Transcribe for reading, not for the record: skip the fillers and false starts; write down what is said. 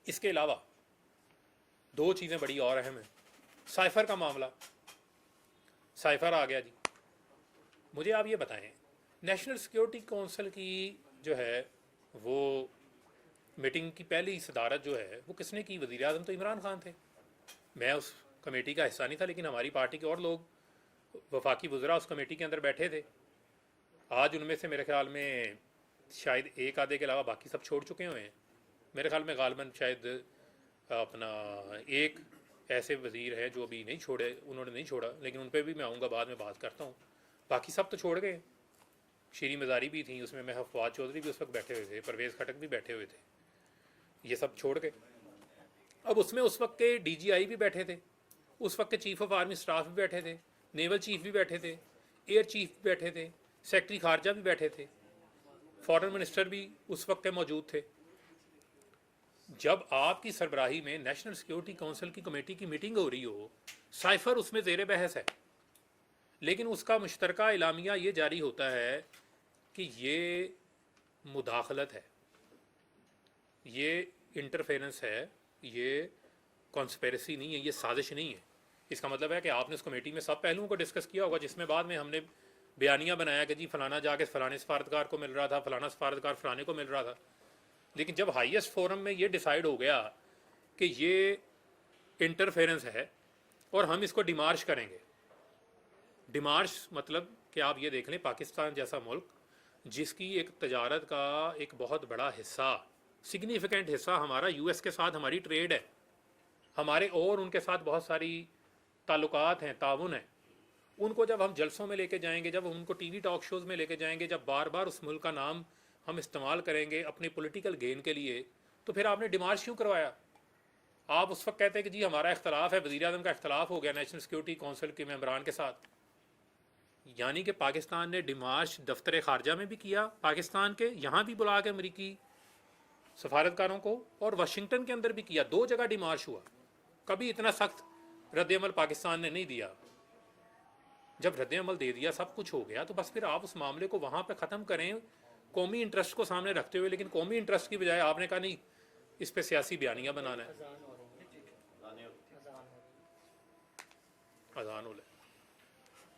اس کے علاوہ دو چیزیں بڑی اور اہم ہیں. سائفر کا معاملہ، سائفر آ گیا جی. مجھے آپ یہ بتائیں نیشنل سیکیورٹی کونسل کی جو ہے وہ میٹنگ کی پہلی صدارت جو ہے وہ کس نے کی؟ وزیر اعظم تو عمران خان تھے. میں اس کمیٹی کا حصہ نہیں تھا، لیکن ہماری پارٹی کے اور لوگ وفاقی وزراء اس کمیٹی کے اندر بیٹھے تھے. آج ان میں سے میرے خیال میں شاید ایک آدھے کے علاوہ باقی سب چھوڑ چکے ہوئے ہیں. میرے خیال میں غالباً شاید اپنا ایک ایسے وزیر ہیں جو ابھی نہیں چھوڑے، انہوں نے نہیں چھوڑا، لیکن ان پہ بھی میں آؤں گا، بعد میں بات کرتا ہوں. باقی سب تو چھوڑ گئے. شیریں مزاری بھی تھیں اس میں فواد چودھری بھی اس وقت بیٹھے ہوئے تھے، پرویز خٹک بھی بیٹھے ہوئے تھے، یہ سب چھوڑ گئے. اب اس میں اس وقت کے ڈی جی آئی بھی بیٹھے تھے، اس وقت کے چیف آف آرمی اسٹاف بھی بیٹھے تھے، نیول چیف بھی بیٹھے تھے، ایئر چیف بھی بیٹھے تھے، سیکرٹری خارجہ بھی بیٹھے تھے، فارن منسٹر بھی اس وقت کے موجود تھے. جب آپ کی سربراہی میں نیشنل سیکیورٹی کونسل کی کمیٹی کی میٹنگ ہو رہی ہو، سائفر اس میں زیر بحث ہے، لیکن اس کا مشترکہ اعلامیہ یہ جاری ہوتا ہے کہ یہ مداخلت ہے، یہ انٹرفیرنس ہے، یہ کانسپیرسی نہیں ہے، یہ سازش نہیں ہے. اس کا مطلب ہے کہ آپ نے اس کمیٹی میں سب پہلوؤں کو ڈسکس کیا ہوگا، جس میں بعد میں ہم نے بیانیہ بنایا کہ جی فلانا جا کے فلانے سفارتکار کو مل رہا تھا، فلانا سفارتکار فلانے کو مل رہا تھا. لیکن جب ہائیسٹ فورم میں یہ ڈیسائیڈ ہو گیا کہ یہ انٹرفیرنس ہے اور ہم اس کو ڈیمارش کریں گے. ڈیمارش مطلب کہ آپ یہ دیکھ لیں پاکستان جیسا ملک جس کی ایک تجارت کا ایک بہت بڑا حصہ، سگنیفیکنٹ حصہ ہمارا یو ایس کے ساتھ ہماری ٹریڈ ہے، ہمارے اور ان کے ساتھ بہت ساری تعلقات ہیں، تعاون ہے. ان کو جب ہم جلسوں میں لے کے جائیں گے، جب ہم ان کو ٹی وی ٹاک شوز میں لے کے جائیں گے، جب بار بار اس ملک کا نام ہم استعمال کریں گے اپنے پولیٹیکل گین کے لیے، تو پھر آپ نے ڈیمارش کیوں کروایا؟ آپ اس وقت کہتے ہیں کہ جی ہمارا اختلاف ہے، وزیر اعظم کا اختلاف ہو گیا نیشنل سیکیورٹی کونسل کے ممبران کے ساتھ. یعنی کہ پاکستان نے ڈیمارش دفتر خارجہ میں بھی کیا، پاکستان کے یہاں بھی بلا کے امریکی سفارتکاروں کو، اور واشنگٹن کے اندر بھی کیا. دو جگہ ڈیمارش ہوا. کبھی اتنا سخت رد عمل پاکستان نے نہیں دیا. جب رد عمل دے دیا، سب کچھ ہو گیا، تو بس پھر آپ اس معاملے کو وہاں پہ ختم کریں قومی انٹرسٹ کو سامنے رکھتے ہوئے. لیکن قومی انٹرسٹ کی بجائے آپ نے کہا نہیں اس پہ سیاسی بیانیہ بنانا ہے. اذان ہو